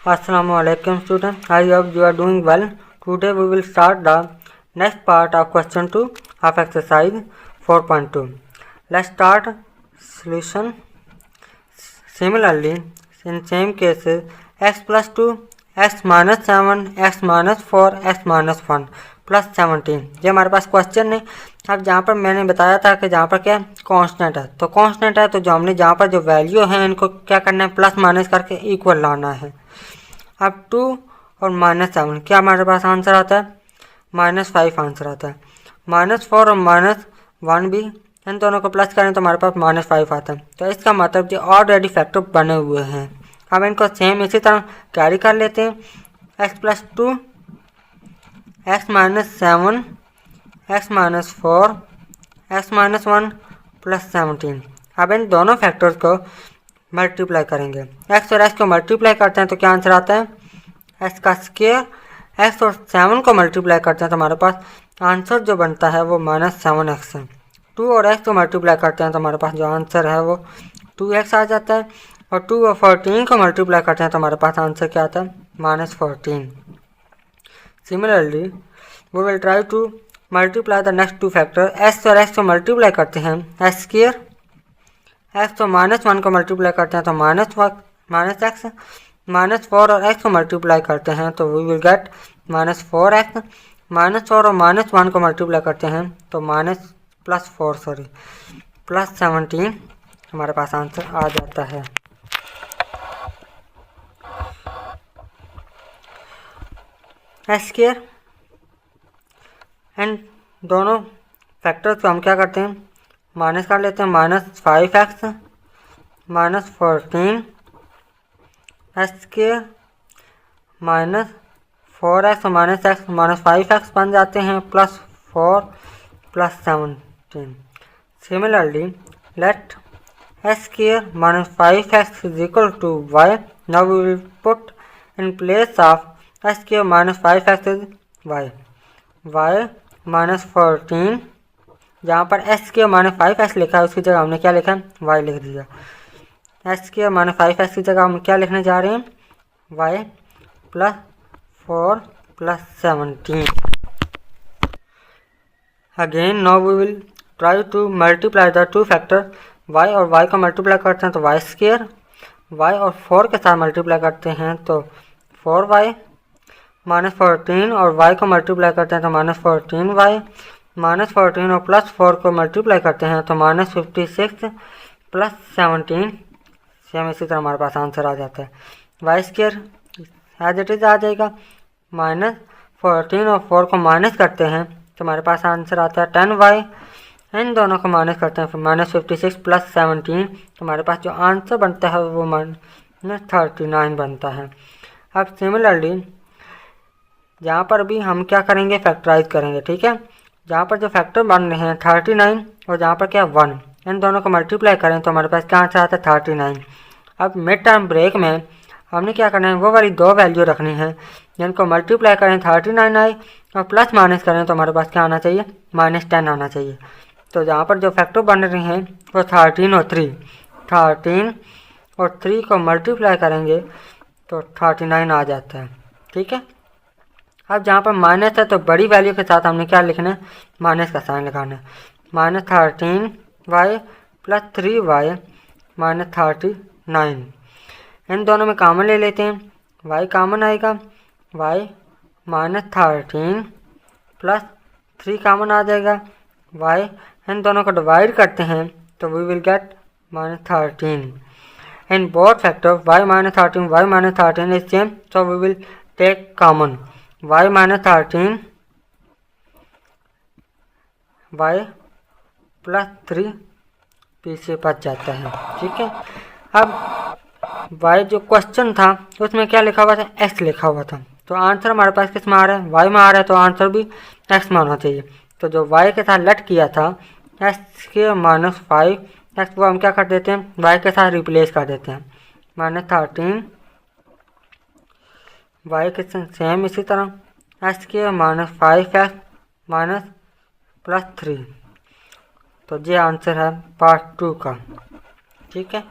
Assalamualaikum students. I hope you are doing well. Today we will start the next part of question 2 of exercise 4.2. Let's start solution. Similarly, in same cases, x plus 2, x minus 7, x minus 4, x minus 1 plus 17 ये हमारे पास question है। अब जहाँ पर मैंने बताया था कि जहाँ पर क्या कांस्टेंट है, तो कांस्टेंट है तो जो हमने जहाँ पर जो वैल्यू है इनको क्या करना है, प्लस माइनस करके इक्वल लाना है। अब 2 और -7 क्या हमारे पास आंसर आता है, -5 आंसर आता है। -4 और -1 भी इन दोनों को प्लस करें तो हमारे पास -5 आता है। तो इसका मतलब जो ऑलरेडी फैक्टर बने हुए हैं, अब इनको सेम इसी तरह कैरी कर लेते हैं। x plus 2, x minus 7, x minus 4, x minus 1 plus 17। अब इन दोनों फैक्टर्स को मल्टीप्लाई करेंगे। x और x को मल्टीप्लाई करते हैं तो क्या आंसर आता है, x का स्क्वायर। x और 7 को मल्टीप्लाई करते हैं तो हमारे पास आंसर जो बनता है वो -7x है। 2 और x को मल्टीप्लाई करते हैं तो हमारे पास जो आंसर है वो 2x आ जाता है। और 2 और 14 को मल्टीप्लाई करते हैं तो हमारे पास आंसर क्या आता है, -14। Similarly, we will try to multiply the next two factors. x और x को मल्टीप्लाई करते हैं x स्क्वायर, x और -1 को मल्टीप्लाई करते हैं तो -x, -4 और x को मल्टीप्लाई करते हैं तो we will get -4x, -4 और -1 को मल्टीप्लाई करते हैं तो प्लस 17 हमारे पास आंसर आ जाता है। एक्स स्क्वायर एंड दोनों फैक्टर्स को हम क्या करते हैं, माइनस कर लेते हैं। -5x -14 एक्स स्क्वायर -4x और -x -5x बन जाते हैं, +4 plus 17। Similarly let x square -5x is equal to y. Now we will put in place of x square -5x is y -14। जहाँ पर x स्क्वायर -5x लिखा है उसकी जगह हमने क्या लिखा है, y लिख दिया। x स्क्वायर -5x की जगह हम क्या लिखने जा रहे हैं, y +4 plus 17। Again now we will try to multiply the two factor. y और y को मल्टीप्लाई करते हैं तो y स्क्वायर, y और 4 के साथ मल्टीप्लाई करते हैं तो 4y -14 और y को मल्टीप्लाई करते हैं तो -14y, -14 और +4 को मल्टीप्लाई करते हैं तो -56 प्लस 17। सेम इसी तरह हमारे पास आंसर आ जाता है। y square as it is आ जाएगा। -14 और 4 को माइनस करते हैं तो हमारे पास आंसर आता है 10y। इन दोनों को माइनस करते हैं फिर -56 प्लस 17 तो हमारे पास जो आंसर बनता है वो -39 बनता है। अब सिमिलरली जहाँ पर भी हम क्या करेंगे, फैक्टराइज करेंगे, ठीक है। जहाँ पर जो फैक्टर बन रहे हैं 39 और जहाँ पर क्या 1, इन दोनों को मल्टीप्लाई करें तो हमारे पास क्या आंसर आता है 39। अब मिड टर्म ब्रेक में हमने क्या करना है, वो वाली दो वैल्यू रखनी है जिनको मल्टीप्लाई करें 39 आए और प्लस माइनस करें तो हमारे पास क्या आना चाहिए, -10 आना चाहिए। तो जहाँ पर जो फैक्टर बन रहे हैं वो 13 और 3 को मल्टीप्लाई करेंगे तो 39 आ जाता है, ठीक है। अब जहाँ पर माइनस है तो बड़ी वैल्यू के साथ हमने क्या लिखना है, माइनस का साइन लगाना है। -13y plus 3y -39। इन दोनों में कॉमन ले लेते हैं, y कॉमन आएगा, y -13 प्लस 3 कॉमन आ जाएगा, y इन दोनों को डिवाइड करते हैं तो we will get -13। In both factor y -13 is same so we will take common y -13 y plus 3 पीछे बच जाता है, ठीक है। अब y जो क्वेश्चन था उसमें क्या लिखा हुआ था, x लिखा हुआ था, तो आंसर हमारे पास किस में आ रहा है, y में आ रहा है, तो आंसर भी x में आना चाहिए। तो जो y के साथ लेट किया था x के -5x वो हम क्या कर देते हैं, y के साथ रिप्लेस कर देते हैं। -13 y के सेम इसी तरह x के -5x प्लस 3। तो ये आंसर है पार्ट 2 का, ठीक है।